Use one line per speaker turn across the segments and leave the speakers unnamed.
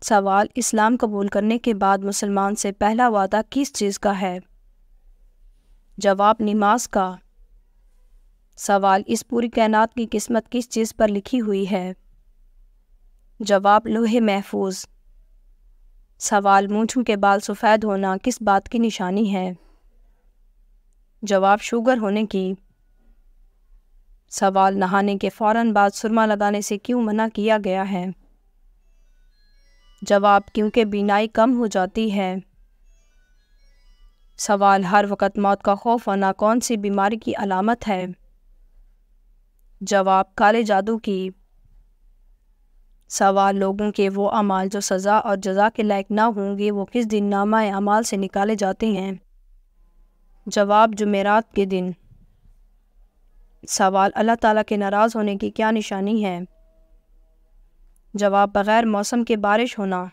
سوال: اسلام قبول کرنے کے بعد مسلمان سے پہلا وعدہ کس چیز کا ہے؟ جواب: نماز کا۔ سوال: اس پوری کائنات کی قسمت کس چیز پر لکھی ہوئی ہے؟ جواب: لوح محفوظ۔ سوال: مونچھوں کے بال سفید ہونا کس بات کی نشانی ہے؟ جواب: شوگر ہونے کی۔ سوال: نہانے کے فوراً بعد سرما لگانے سے کیوں منع کیا گیا ہے؟ جواب: کیونکہ بینائی کم ہو جاتی ہے۔ سوال: ہر وقت موت کا خوف ہونا کون سی بیماری کی علامت ہے؟ جواب: کالے جادو کی۔ سوال: لوگوں کے وہ اعمال جو سزا اور جزا کے لائق نہ ہوں گے وہ کس دن نامہ اعمال سے نکالے جاتے ہیں؟ جواب: جمعرات کے دن۔ سوال: اللہ تعالیٰ کے ناراض ہونے کی کیا نشانی ہے؟ جواب: بغیر موسم کے بارش ہونا۔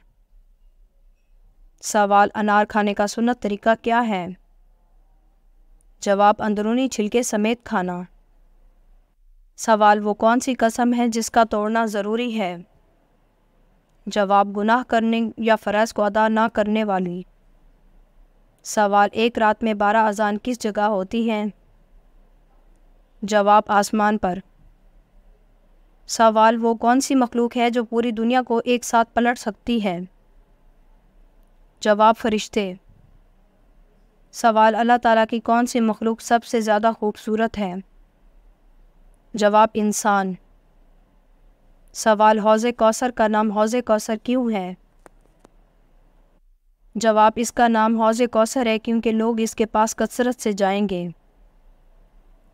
سوال: انار کھانے کا سنت طریقہ کیا ہے؟ جواب: اندرونی چھلکے سمیت کھانا۔ سوال: وہ کون سی قسم ہے جس کا توڑنا ضروری ہے؟ جواب: گناہ کرنے یا فرائض کو ادا نہ کرنے والی۔ سوال: ایک رات میں 12 اذان کس جگہ ہوتی ہیں؟ جواب: آسمان پر۔ سوال: وہ کون سی مخلوق ہے جو پوری دنیا کو ایک ساتھ پلٹ سکتی ہے؟ جواب: فرشتے۔ سوال: اللہ تعالیٰ کی کون سی مخلوق سب سے زیادہ خوبصورت ہے؟ جواب: انسان۔ سوال: حوض کوثر کا نام حوض کوثر کیوں ہے؟ جواب: اس کا نام حوض کوثر ہے کیونکہ لوگ اس کے پاس کثرت سے جائیں گے۔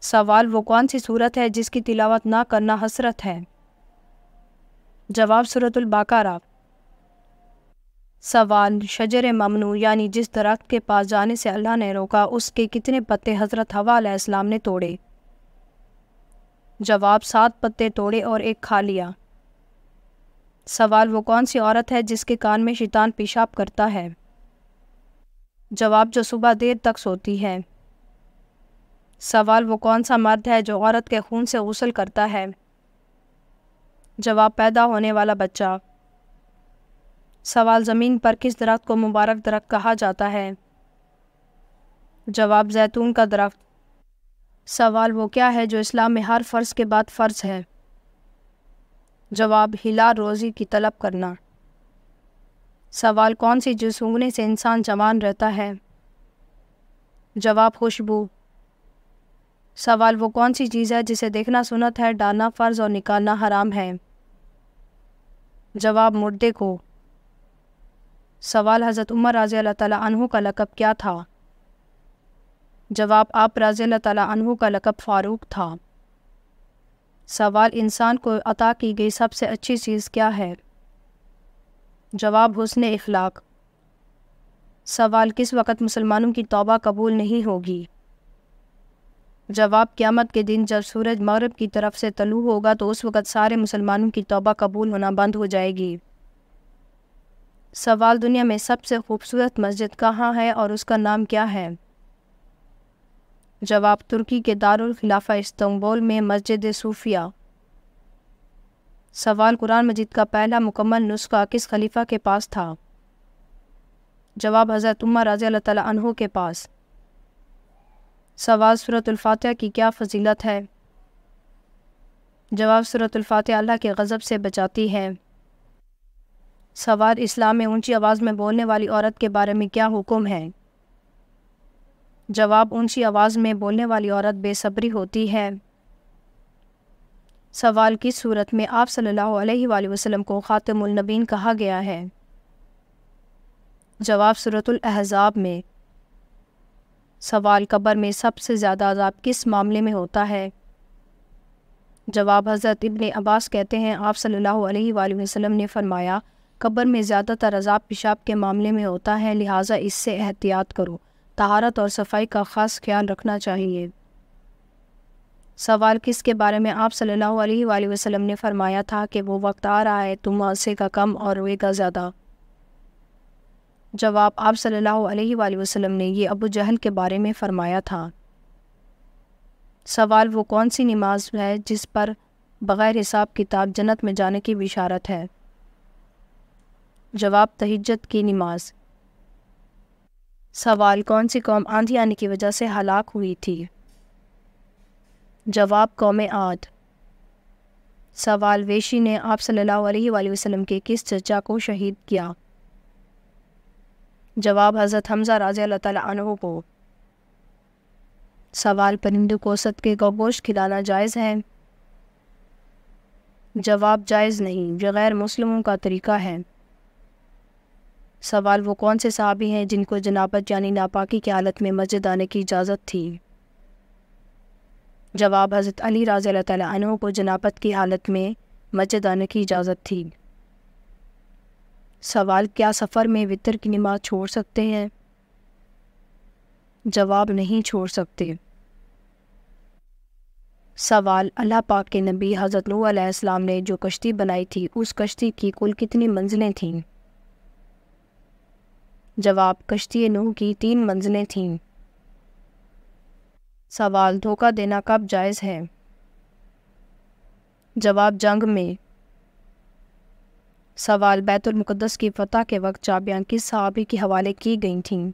سوال: وہ کون سی سورت ہے جس کی تلاوت نہ کرنا حسرت ہے؟ جواب: سورۃ البقرہ۔ سوال: شجر ممنوع یعنی جس درخت کے پاس جانے سے اللہ نے روکا اس کے کتنے پتے حضرت حوا علیہ السلام نے توڑے؟ جواب: 7 پتے توڑے اور ایک کھا لیا۔ سوال: وہ کون سی عورت ہے جس کے کان میں شیطان پیشاب کرتا ہے؟ جواب: جو صبح دیر تک سوتی ہے۔ سوال: وہ کون سا مرد ہے جو عورت کے خون سے غسل کرتا ہے؟ جواب: پیدا ہونے والا بچہ۔ سوال: زمین پر کس درخت کو مبارک درخت کہا جاتا ہے؟ جواب: زیتون کا درخت۔ سوال: وہ کیا ہے جو اسلام میں ہر فرض کے بعد فرض ہے؟ جواب: حلال روزی کی طلب کرنا۔ سوال: کون سی چیز سونگھنے سے انسان جوان رہتا ہے؟ جواب: خوشبو۔ سوال: وہ کون سی چیز ہے جسے دیکھنا سنت ہے، ڈالنا فرض اور نکالنا حرام ہے؟ جواب: مردے کو۔ سوال: حضرت عمر رضی اللہ تعالیٰ عنہ کا لقب کیا تھا؟ جواب: آپ رضی اللہ تعالیٰ عنہ کا لقب فاروق تھا۔ سوال: انسان کو عطا کی گئی سب سے اچھی چیز کیا ہے؟ جواب: حسن اخلاق۔ سوال: کس وقت مسلمانوں کی توبہ قبول نہیں ہوگی؟ جواب: قیامت کے دن جب سورج مغرب کی طرف سے طلوع ہوگا تو اس وقت سارے مسلمانوں کی توبہ قبول ہونا بند ہو جائے گی۔ سوال: دنیا میں سب سے خوبصورت مسجد کہاں ہے اور اس کا نام کیا ہے؟ جواب: ترکی کے دارالخلافہ استنبول میں مسجد صوفیہ۔ سوال: قرآن مجید کا پہلا مکمل نسخہ کس خلیفہ کے پاس تھا؟ جواب: حضرت عمر رضی اللہ تعالیٰ عنہ کے پاس۔ سوال: سورۃ الفاتحہ کی کیا فضیلت ہے؟ جواب: سورۃ الفاتحہ اللہ کے غضب سے بچاتی ہے۔ سوال: اسلام میں اونچی آواز میں بولنے والی عورت کے بارے میں کیا حکم ہے؟ جواب: اونچی آواز میں بولنے والی عورت بے صبری ہوتی ہے۔ سوال: کس صورت میں آپ صلی اللہ علیہ وآلہ وسلم کو خاتم النبیین کہا گیا ہے؟ جواب: سورۃ الاحزاب میں۔ سوال: قبر میں سب سے زیادہ عذاب کس معاملے میں ہوتا ہے؟ جواب: حضرت ابن عباس کہتے ہیں آپ صلی اللہ علیہ وآلہ وسلم نے فرمایا قبر میں زیادہ تر عذاب پیشاب کے معاملے میں ہوتا ہے، لہٰذا اس سے احتیاط کرو، طہارت اور صفائی کا خاص خیال رکھنا چاہیے۔ سوال: کس کے بارے میں آپ صلی اللہ علیہ وآلہ وسلم نے فرمایا تھا کہ وہ وقت آ رہا ہے تو معاشے کا کم اور روئے گا زیادہ؟ جواب: آپ صلی اللہ علیہ وآلہ وسلم نے یہ ابو جہل کے بارے میں فرمایا تھا۔ سوال: وہ کون سی نماز ہے جس پر بغیر حساب کتاب جنت میں جانے کی بشارت ہے؟ جواب تہجد کی نماز۔ سوال کون سی قوم آندھی آنے کی وجہ سے ہلاک ہوئی تھی؟ جواب قوم عاد۔ سوال ویشی نے آپ صلی اللہ علیہ وآلہ وسلم کے کس چچا کو شہید کیا؟ جواب حضرت حمزہ رضی اللہ تعالیٰ عنہ کو۔ سوال پرندوں کو صدقے کا گوشت کھلانا جائز ہے؟ جواب جائز نہیں، یہ غیر مسلموں کا طریقہ ہے۔ سوال وہ کون سے صحابی ہیں جن کو جنابت یعنی ناپاکی کی حالت میں مسجد آنے کی اجازت تھی؟ جواب حضرت علی رضی اللہ تعالیٰ عنہ کو جنابت کی حالت میں مسجد آنے کی اجازت تھی۔ سوال کیا سفر میں وتر کی نماز چھوڑ سکتے ہیں؟ جواب نہیں چھوڑ سکتے۔ سوال اللہ پاک کے نبی حضرت نوح علیہ السلام نے جو کشتی بنائی تھی اس کشتی کی کل کتنی منزلیں تھیں؟ جواب کشتی نوح کی 3 منزلیں تھیں۔ سوال دھوکہ دینا کب جائز ہے؟ جواب جنگ میں۔ سوال بیت المقدس کی فتح کے وقت چابیاں کس صحابی کے حوالے کی گئی تھیں؟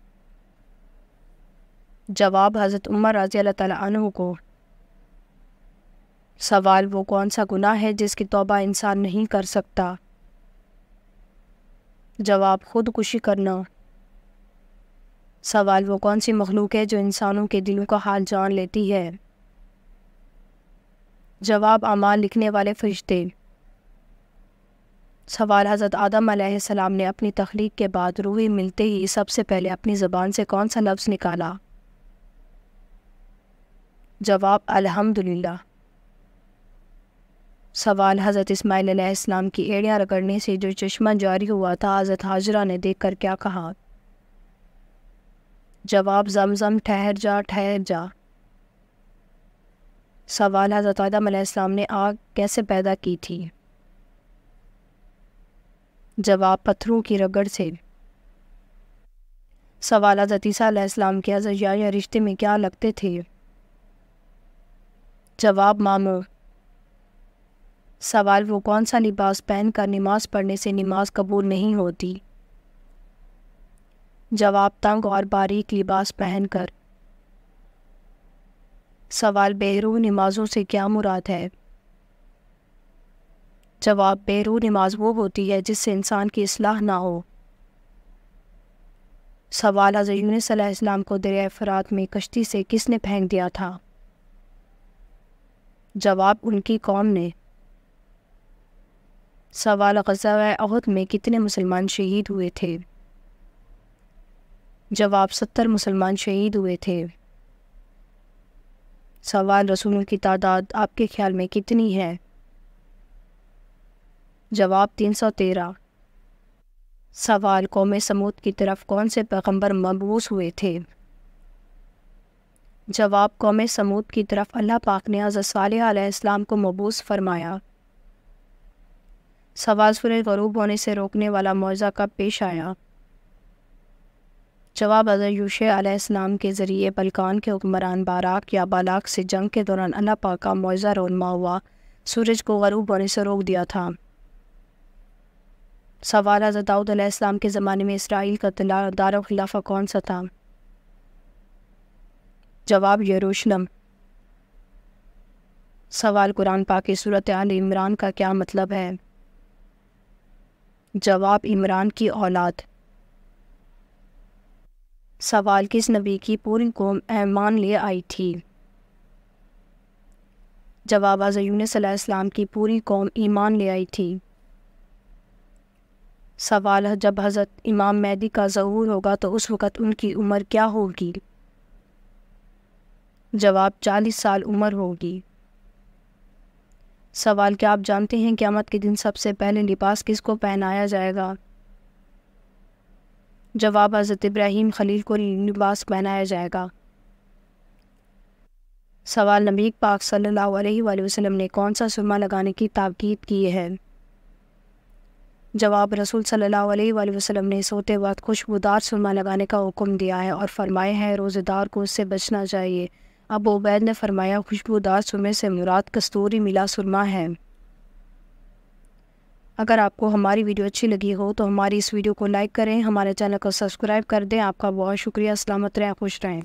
جواب حضرت عمر رضی اللہ تعالیٰ عنہ کو۔ سوال وہ کون سا گناہ ہے جس کی توبہ انسان نہیں کر سکتا؟ جواب خودکشی کرنا۔ سوال وہ کون سی مخلوق ہے جو انسانوں کے دلوں کا حال جان لیتی ہے؟ جواب اعمال لکھنے والے فرشتے۔ سوال حضرت آدم علیہ السلام نے اپنی تخلیق کے بعد روح ملتے ہی سب سے پہلے اپنی زبان سے کون سا لفظ نکالا؟ جواب الحمدللہ۔ سوال حضرت اسماعیل علیہ السلام کی ایڑیاں رگڑنے سے جو چشمہ جاری ہوا تھا حضرت حاجرہ نے دیکھ کر کیا کہا؟ جواب زمزم ٹھہر جا ٹھہر جا۔ سوال حضرت آدم علیہ السلام نے آگ کیسے پیدا کی تھی؟ جواب پتھروں کی رگڑ سے۔ سوال حضرت عیسیٰ علیہ السلام کے حضرت یحییٰ رشتے میں کیا لگتے تھے؟ جواب ماموں۔ سوال وہ کون سا لباس پہن کر نماز پڑھنے سے نماز قبول نہیں ہوتی؟ جواب تنگ اور باریک لباس پہن کر۔ سوال بیرو نمازوں سے کیا مراد ہے؟ جواب بیرو نماز وہ ہوتی ہے جس سے انسان کی اصلاح نہ ہو۔ سوال حضرت یونس علیہ السلام کو دریائے فرات میں کشتی سے کس نے پھینک دیا تھا؟ جواب ان کی قوم نے۔ سوال غزوہ احد میں کتنے مسلمان شہید ہوئے تھے؟ جواب 70 مسلمان شہید ہوئے تھے۔ سوال رسولوں کی تعداد آپ کے خیال میں کتنی ہے؟ جواب 313۔ سوال قوم سمود کی طرف کون سے پیغمبر مبعوث ہوئے تھے؟ جواب قوم سمود کی طرف اللہ پاک نے حضرت صالح علیہ السلام کو مبعوث فرمایا۔ سوال سورج غروب ہونے سے روکنے والا معجزہ کب پیش آیا؟ جواب حضرت یوشع علیہ السلام کے ذریعے بلقان کے حکمران باراک یا بالاک سے جنگ کے دوران اللہ پاک کا معجزہ رونما ہوا سورج کو غروب ہونے سے روک دیا تھا۔ سوال حضرت داؤد علیہ السلام کے زمانے میں اسرائیل کا دارالخلافہ کون سا تھا؟ جواب یروشلم۔ سوال قرآن پاک کی سورۃ آل عمران کا کیا مطلب ہے؟ جواب عمران کی اولاد۔ سوال کس نبی کی پوری قوم ایمان لے آئی تھی؟ جواب حضرت یونس علیہ السلام کی پوری قوم ایمان لے آئی تھی۔ سوال جب حضرت امام مہدی کا ظہور ہوگا تو اس وقت ان کی عمر کیا ہوگی؟ جواب 40 سال عمر ہوگی۔ سوال کیا آپ جانتے ہیں قیامت کے دن سب سے پہلے لباس کس کو پہنایا جائے گا؟ جواب حضرت ابراہیم خلیل کو لباس پہنایا جائے گا۔ سوال نبی پاک صلی اللہ علیہ وآلہ وسلم نے کون سا سرما لگانے کی تاکید کی ہے؟ جواب رسول صلی اللہ علیہ وآلہ وسلم نے سوتے وقت خوشبودار سرما لگانے کا حکم دیا ہے اور فرمایا ہے روزے دار کو اس سے بچنا چاہیے۔ ابو عبید نے فرمایا خوشبودار سرمے سے مراد کستوری ملا سرما ہے۔ اگر آپ کو ہماری ویڈیو اچھی لگی ہو تو ہماری اس ویڈیو کو لائک کریں، ہمارے چینل کو سبسکرائب کر دیں۔ آپ کا بہت شکریہ۔ سلامت رہیں، خوش رہیں۔